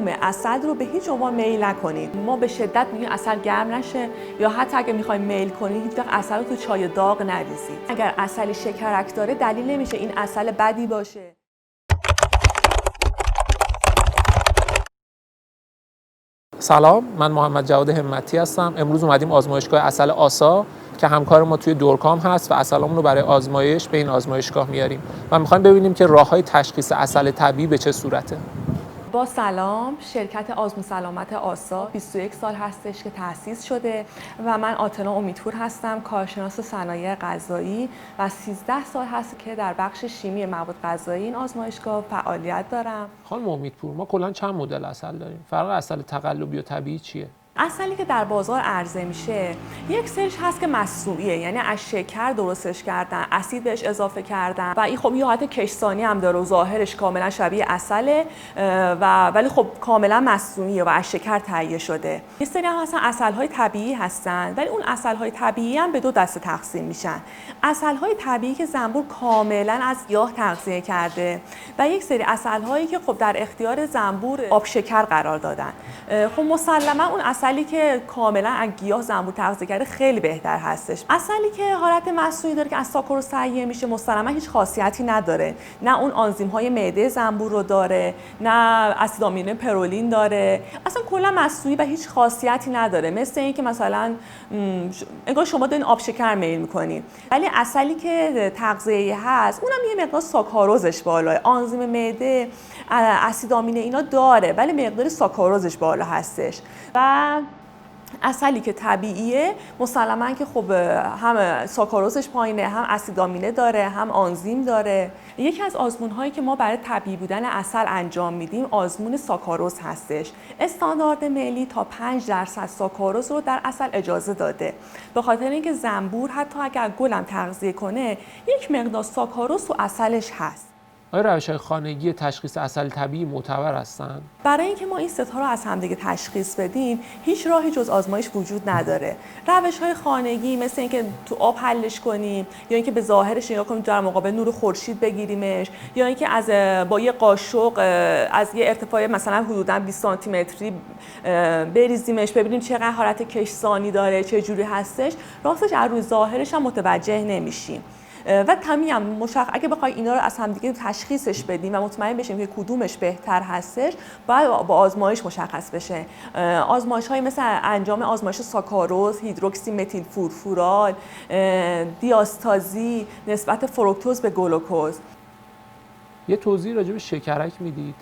قوم عسل رو به هیچ عنوان میل نکنید. ما به شدت میگیم عسل گرم نشه، یا حتی اگه میخواید میل کنید هیچ وقت عسل رو تو چای داغ نریزید. اگر عسل شکرک داره دلیل نمیشه این عسل بدی باشه. سلام، من محمد جواد همتی هستم. امروز اومدیم آزمایشگاه عسل آسا که همکار ما توی دورکام هست و عسلامون رو برای آزمایش به این آزمایشگاه میاریم و میخوایم ببینیم که راه‌های تشخیص عسل طبیعی به چه صورته. با سلام، شرکت آزمون سلامت آسا 21 سال هستش که تأسیس شده و من آتنا امیدپور هستم، کارشناس صنایع غذایی و 13 سال هست که در بخش شیمی مواد غذایی این آزمایشگاه فعالیت دارم. خانم امیدپور، ما کلاً چند مدل عسل داریم؟ فرق عسل تقلبی و طبیعی چیه؟ عسلی که در بازار عرضه میشه یک سریش هست که مصنوعیه، یعنی از شکر درستش کردن، اسید بهش اضافه کردن و این خب یه حالت کشسانی هم داره و ظاهرش کاملا شبیه عسله ولی خب کاملا مصنوعیه و از شکر تهیه شده. یه سری هم هستن عسل‌های طبیعی هستن، ولی اون عسل‌های طبیعی هم به دو دسته تقسیم میشن. عسل‌های طبیعی که زنبور کاملا از گیاه تغذیه کرده و یک سری عسل‌هایی که خب در اختیار زنبور آب شکر قرار دادن. خب مسلما اون عسلی که کاملا از گیاه زنبور تغذیه کرده خیلی بهتر هستش. عسلی که حالت مصنوعی داره که از ساکاروز تهیه میشه مسلما هیچ خاصیتی نداره، نه اون آنزیم‌های معده زنبور رو داره، نه اسید آمینه پرولین داره، اصلا کلا مصنوعی و هیچ خاصیتی نداره. مثل اینکه مثلا انگار شما دارین آب شکر میل میکنین، ولی عسلی که تغذیه‌ای هست اونم یه مقدار ساکاروزش بالاه، آنزیم معده اسید آمینه اینا داره ولی مقدار ساکاروزش بالا هستش. و عسلی که طبیعیه مسلماً که خب هم ساکاروزش پایینه، هم اسید آمینه داره، هم آنزیم داره. یکی از آزمون‌هایی که ما برای طبیعی بودن عسل انجام میدیم آزمون ساکاروز هستش. استاندارد ملی تا 5% ساکاروز رو در عسل اجازه داده، به خاطر اینکه زنبور حتی اگر گلم تغذیه کنه یک مقدار ساکاروز تو عسلش هست. آیا روش‌های خانگی تشخیص عسل طبیعی معتبر هستن؟ برای اینکه ما این ستا رو از همدیگه تشخیص بدیم هیچ راهی جز آزمایش وجود نداره. روش‌های خانگی مثل اینکه تو آب حلش کنیم، یا اینکه به ظاهرش نگاه کنیم در مقابل نور خورشید بگیریمش، یا اینکه با یه قاشق از یه ارتفاع مثلا حدوداً 20 سانتی متری بریزیمش ببینیم چقدر حالت کشسانی داره، چه جوری هستش، راستش از روی ظاهرش هم متوجه نمیشیم. و طبیعاً اگه بخوای اینا رو از همدیگه تشخیصش بدیم و مطمئن بشیم که کدومش بهتر هستش باید با آزمایش مشخص بشه. آزمایش‌های مثل انجام آزمایش ساکاروز، هیدروکسی متیل فورفورال، دیاستازی نسبت فروکتوز به گلوکوز. یه توضیح راجع به شکرک میدید؟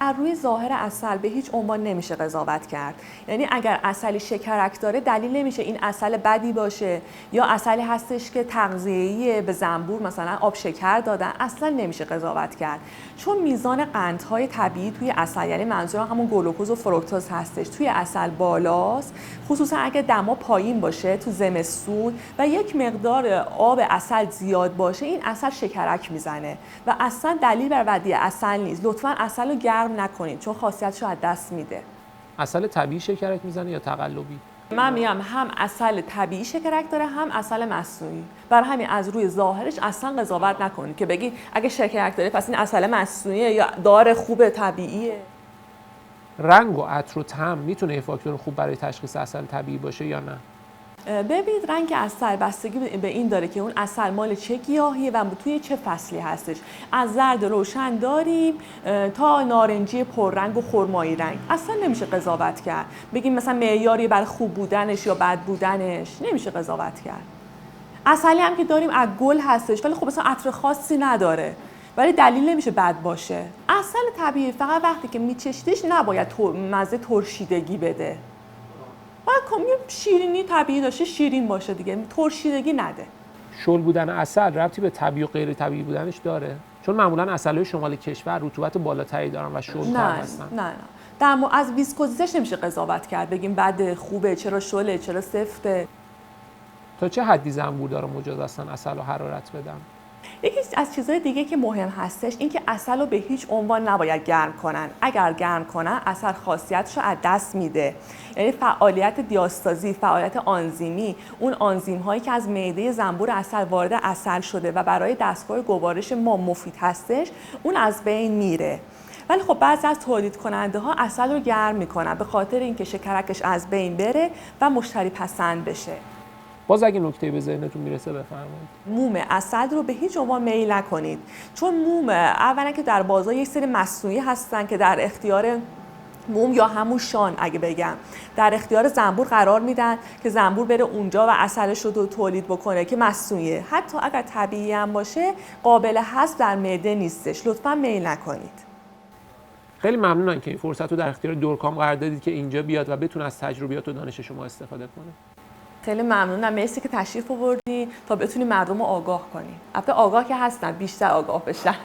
از روی ظاهر عسل به هیچ عنوان نمیشه قضاوت کرد. یعنی اگر عسلی شکرک داره دلیل نمیشه این عسل بدی باشه، یا عسلی هستش که تغذیه‌ای به زنبور مثلا آب شکر دادن، اصلا نمیشه قضاوت کرد. چون میزان قندهای طبیعی توی عسل، یعنی منظورم همون گلوکوز و فروکتوز هستش، توی عسل بالاست، خصوصا اگه دما پایین باشه تو زمستون و یک مقدار آب عسل زیاد باشه این عسل شکرک میزنه و اصلا دلیل بر بدی عسل نیست. لطفاً عسل رو گرم نکنید چون خاصیتش رو از دست میده. عسل طبیعی شکرک میزنه یا تقلبی؟ من میگم هم عسل طبیعی شکرک داره هم عسل مصنوعی. برای همین از روی ظاهرش اصلا قضاوت نکنید که بگید اگه شکرک داره پس این عسل مصنوعیه یا داره خوبه طبیعیه. رنگ و عطر و طعم میتونه یه فاکتور خوب برای تشخیص عسل طبیعی باشه یا نه؟ ببینید رنگ عسل بستگی به این داره که اون عسل مال چه گیاهیه و توی چه فصلی هستش. از زرد روشن داریم تا نارنجی پررنگ و خرمایی رنگ. اصلا نمیشه قضاوت کرد بگیم مثلا معیاری برای خوب بودنش یا بد بودنش، نمیشه قضاوت کرد. عسلی هم که داریم از گل هستش ولی خب مثلا عطر خاصی نداره، ولی دلیل نمیشه بد باشه. عسل طبیعی فقط وقتی که میچشیدش نباید مزه ترشیدگی بده. باید شیرینی طبیعی داشته شیرین باشه دیگه، ترشیدگی نده. شل بودن عسل ربطی به طبیعی و غیر طبیعی بودنش داره؟ چون معمولا عسل‌های شمال کشور رطوبت بالاتری دارن و شل‌تر هستن. نه. از ویسکوزیتش نمیشه قضاوت کرد بگیم بد خوبه، چرا شله، چرا سفته. تا چه حدی زنبور داره مجاز هستن عسل و حرارت بدن؟ یکی از چیزهای دیگه که مهم هستش این که عسل رو به هیچ عنوان نباید گرم کنن. اگر گرم کنن عسل خاصیتش رو از دست میده. یعنی فعالیت دیاستازی، فعالیت آنزیمی، اون آنزیم هایی که از معده زنبور عسل وارد عسل شده و برای دستگاه گوارش ما مفید هستش، اون از بین میره. ولی خب بعضی از تولید کننده ها عسل رو گرم میکنن به خاطر اینکه شکرکش از بین بره و مشتری پسند بشه. باز اگه نکته به ذهنتون میرسه بفرمایید. موم عسل رو به هیچ عنوان میل نکنید، چون موم اولا که در بازار یک سری مصنوعی هستن که در اختیار موم یا همون شان اگه بگم در اختیار زنبور قرار میدن که زنبور بره اونجا و عسلش رو تولید بکنه که مصنوعیه. حتی اگر طبیعی هم باشه قابل هضم در معده نیستش. لطفاً میل نکنید. خیلی ممنونم که این فرصت رو در اختیار دورکام قرار دادید که اینجا بیاد و بتونه از تجربیات و دانش شما استفاده کنه. خیلی ممنونم، مرسی که تشریف آوردین تا بتونیم مردم رو آگاه کنیم. البته آگاه که هستن، بیشتر آگاه بشن.